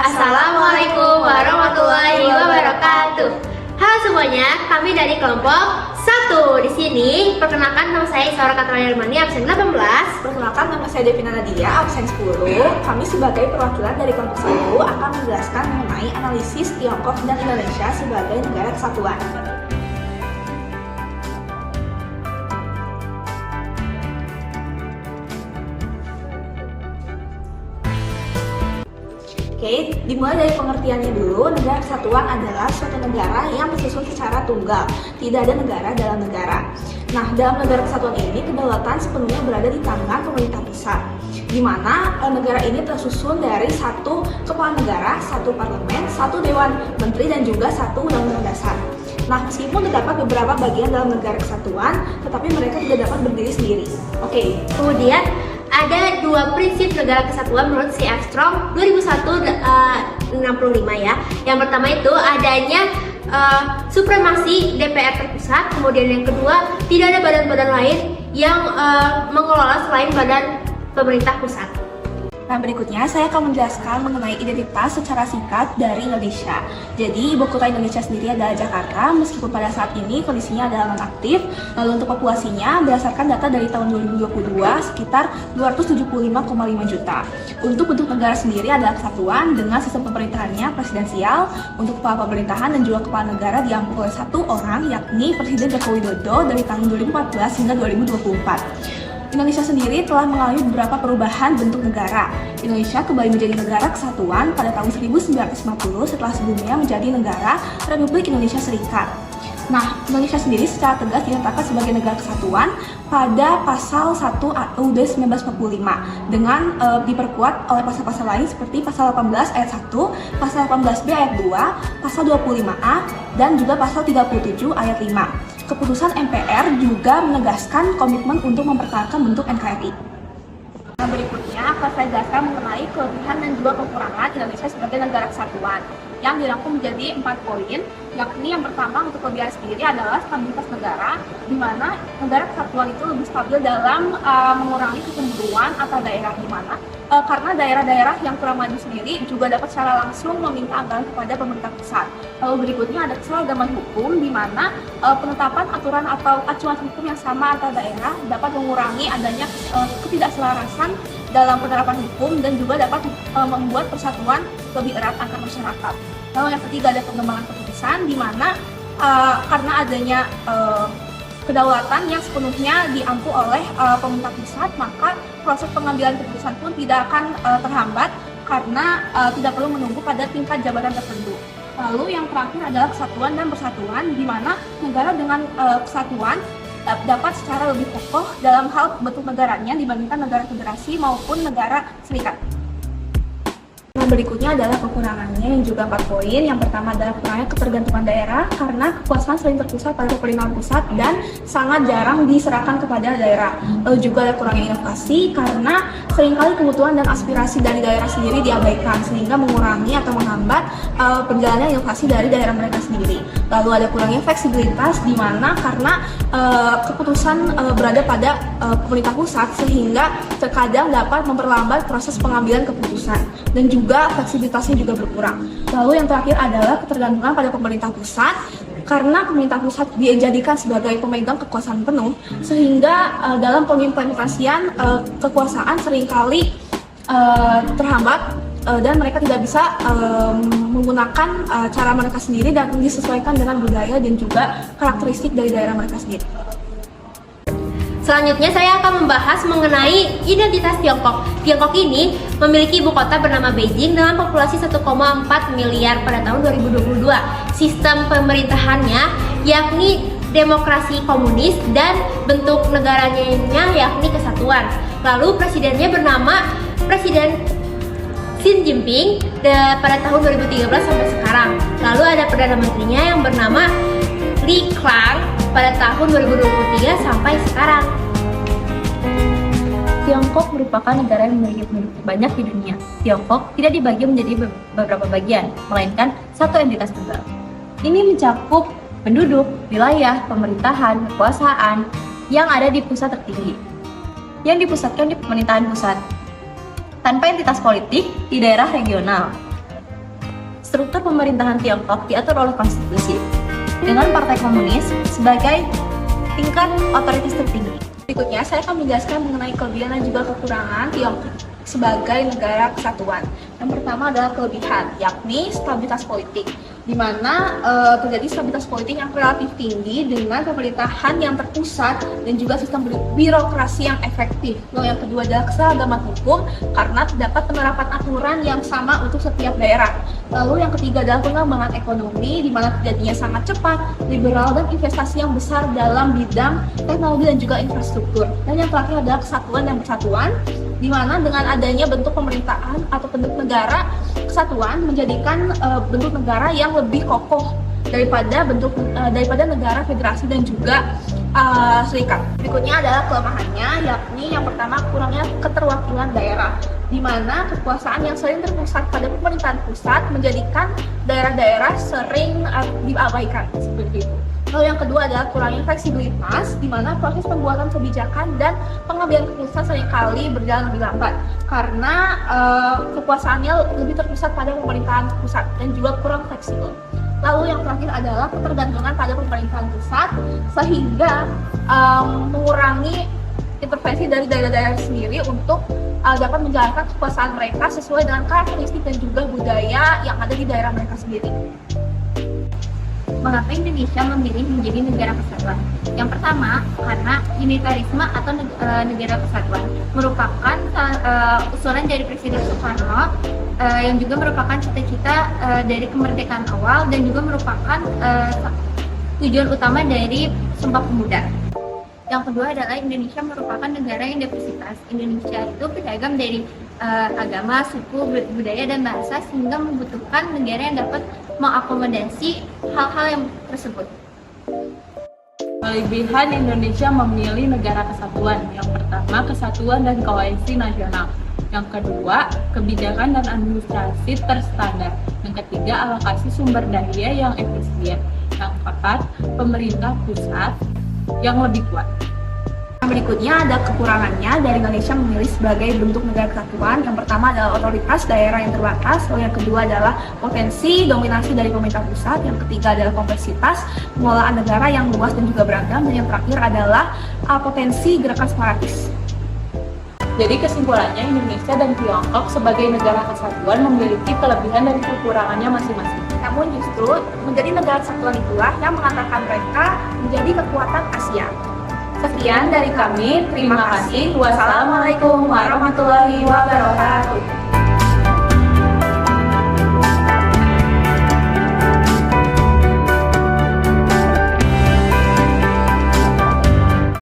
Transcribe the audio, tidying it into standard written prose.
Assalamualaikum warahmatullahi wabarakatuh. Halo semuanya, kami dari kelompok 1. Di sini perkenalkan nama saya Isaura Katrina Hermani, absen 18. Perkenalkan, nama saya Devina Nadia, absen 10. Kami sebagai perwakilan dari kelompok 1 akan menjelaskan mengenai analisis Tiongkok dan Indonesia sebagai negara kesatuan. Oke, dimulai dari pengertiannya dulu. Negara kesatuan adalah suatu negara yang disusun secara tunggal, tidak ada negara dalam negara. Nah, dalam negara kesatuan ini kedaulatan sepenuhnya berada di tangan pemerintah pusat, di mana negara ini tersusun dari satu kepala negara, satu parlemen, satu dewan menteri, dan juga satu undang-undang dasar. Nah, meskipun terdapat beberapa bagian dalam negara kesatuan, tetapi mereka tidak dapat berdiri sendiri. Oke. Kemudian ada 2 prinsip negara kesatuan menurut C. Armstrong 2001-65 ya. Yang pertama itu adanya supremasi DPR terpusat. Kemudian yang kedua, tidak ada badan-badan lain yang mengelola selain badan pemerintah pusat. Nah, berikutnya saya akan menjelaskan mengenai identitas secara singkat dari Indonesia. Jadi, ibu kota Indonesia sendiri adalah Jakarta, meskipun pada saat ini kondisinya adalah non-aktif. Lalu untuk populasinya, berdasarkan data dari tahun 2022, sekitar 275,5 juta. Untuk bentuk negara sendiri adalah kesatuan dengan sistem pemerintahannya presidensial. Untuk kepala pemerintahan dan juga kepala negara diampu oleh satu orang, yakni Presiden Joko Widodo dari tahun 2014 hingga 2024. Indonesia sendiri telah mengalami beberapa perubahan bentuk negara. Indonesia kembali menjadi negara kesatuan pada tahun 1950 setelah sebelumnya menjadi negara Republik Indonesia Serikat. Nah, Indonesia sendiri secara tegas dinyatakan sebagai negara kesatuan pada pasal 1 UUD 1945 dengan diperkuat oleh pasal-pasal lain seperti pasal 18 ayat 1, pasal 18B ayat 2, pasal 25A, dan juga pasal 37 ayat 5. Keputusan MPR juga menegaskan komitmen untuk mempertahankan bentuk NKRI. Nah, berikutnya akan saya jelaskan mengenai kelebihan dan juga kekurangan Indonesia sebagai negara kesatuan yang dirangkum menjadi 4 poin, yakni yang pertama untuk kelebihan sendiri adalah stabilitas negara, di mana negara kesatuan itu lebih stabil dalam mengurangi kecemburuan antar daerah, di mana karena daerah-daerah yang kurang maju sendiri juga dapat secara langsung meminta anggaran kepada pemerintah pusat. Lalu berikutnya ada keseragaman hukum, di mana penetapan aturan atau acuan hukum yang sama antar daerah dapat mengurangi adanya ketidakselarasan dalam penerapan hukum dan juga dapat membuat persatuan lebih erat antar masyarakat. Lalu yang ketiga ada pengembangan keputusan, di mana karena adanya kedaulatan yang sepenuhnya diampu oleh pemerintah pusat, maka proses pengambilan keputusan pun tidak akan terhambat karena tidak perlu menunggu pada tingkat jabatan tertentu. Lalu yang terakhir adalah kesatuan dan persatuan, di mana negara dengan kesatuan dapat secara lebih kokoh dalam hal bentuk negaranya dibandingkan negara federasi maupun negara serikat. Nah, berikutnya adalah kekurangannya yang juga 4 poin. Yang pertama adalah kurangnya ketergantungan daerah karena kekuasaan sering terpusat pada pemerintahan pusat dan sangat jarang diserahkan kepada daerah. Lalu juga ada kurangnya inovasi karena seringkali kebutuhan dan aspirasi dari daerah sendiri diabaikan sehingga mengurangi atau menghambat perjalanan inovasi dari daerah mereka sendiri. Lalu ada kurangnya fleksibilitas, di mana karena keputusan berada pada pemerintah pusat sehingga terkadang dapat memperlambat proses pengambilan keputusan, dan juga fleksibilitasnya juga berkurang. Lalu yang terakhir adalah ketergantungan pada pemerintah pusat karena pemerintah pusat dijadikan sebagai pemegang kekuasaan penuh sehingga dalam pengimplementasian kekuasaan seringkali terhambat dan mereka tidak bisa menggunakan cara mereka sendiri dan disesuaikan dengan budaya dan juga karakteristik dari daerah mereka sendiri. Selanjutnya saya akan membahas mengenai identitas Tiongkok. Tiongkok ini memiliki ibu kota bernama Beijing dengan populasi 1,4 miliar pada tahun 2022. Sistem pemerintahannya yakni demokrasi komunis dan bentuk negaranya yakni kesatuan. Lalu presidennya bernama Presiden Xi Jinping pada tahun 2013 sampai sekarang. Lalu ada Perdana Menterinya yang bernama Li Qiang pada tahun 2023 sampai sekarang. Tiongkok merupakan negara yang memiliki penduduk terbanyak di dunia. Tiongkok tidak dibagi menjadi beberapa bagian, melainkan satu entitas tunggal. Ini mencakup penduduk, wilayah, pemerintahan, kekuasaan yang ada di pusat tertinggi, yang dipusatkan di pemerintahan pusat, tanpa entitas politik di daerah regional. Struktur pemerintahan Tiongkok diatur oleh konstitusi, dengan Partai Komunis sebagai tingkat otoritas tertinggi. Berikutnya, saya akan menjelaskan mengenai kelebihan dan juga kekurangan Tiongkok sebagai negara kesatuan. Yang pertama adalah kelebihan, yakni stabilitas politik, di mana terjadi stabilitas politik yang relatif tinggi dengan pemerintahan yang terpusat dan juga sistem birokrasi yang efektif. Lalu yang kedua adalah keseragaman hukum karena terdapat penerapan aturan yang sama untuk setiap daerah. Lalu yang ketiga adalah pengembangan ekonomi, di mana terjadinya sangat cepat, liberal, dan investasi yang besar dalam bidang teknologi dan juga infrastruktur. Dan yang terakhir adalah kesatuan dan persatuan, di mana dengan adanya bentuk pemerintahan atau bentuk negara kesatuan menjadikan bentuk negara yang lebih kokoh daripada negara federasi dan juga serikat. Berikutnya adalah kelemahannya, yakni yang pertama kurangnya keterwakilan daerah, di mana kekuasaan yang sering terpusat pada pemerintahan pusat menjadikan daerah-daerah sering diabaikan seperti itu. Lalu yang kedua adalah kurangnya fleksibilitas, di mana proses pembuatan kebijakan dan pengambilan keputusan seringkali berjalan lebih lambat karena kekuasaannya lebih terpusat pada pemerintahan pusat dan juga kurang fleksibel. Lalu yang terakhir adalah ketergantungan pada pemerintahan pusat sehingga mengurangi intervensi dari daerah-daerah sendiri untuk dapat menjalankan kekuasaan mereka sesuai dengan karakteristik dan juga budaya yang ada di daerah mereka sendiri. Mengapa Indonesia memilih menjadi negara kesatuan? Yang pertama, karena unitarisme atau negara kesatuan merupakan usulan dari Presiden Soekarno yang juga merupakan cita-cita dari kemerdekaan awal dan juga merupakan tujuan utama dari Sumpah Pemuda. Yang kedua adalah Indonesia merupakan negara yang diversitas. Indonesia itu beragam dari agama, suku, budaya, dan bahasa sehingga membutuhkan negara yang dapat mengakomodasi hal-hal yang tersebut. Kelebihan Indonesia memilih negara kesatuan. Yang pertama, kesatuan dan kohesi nasional. Yang kedua, kebijakan dan administrasi terstandar. Yang ketiga, alokasi sumber daya yang efisien. Yang keempat, pemerintah pusat yang lebih kuat. Berikutnya ada kekurangannya dari Indonesia memilih sebagai bentuk negara kesatuan. Yang pertama adalah otoritas daerah yang terbatas, lalu yang kedua adalah potensi dominasi dari pemerintah pusat, yang ketiga adalah kompleksitas pengelolaan negara yang luas dan juga beragam, dan yang terakhir adalah potensi gerakan separatis. Jadi kesimpulannya, Indonesia dan Tiongkok sebagai negara kesatuan memiliki kelebihan dan kekurangannya masing-masing. Namun justru menjadi negara kesatuan itulah yang mengantarkan mereka menjadi kekuatan Asia. Sekian dari kami, terima kasih. Wassalamualaikum warahmatullahi wabarakatuh.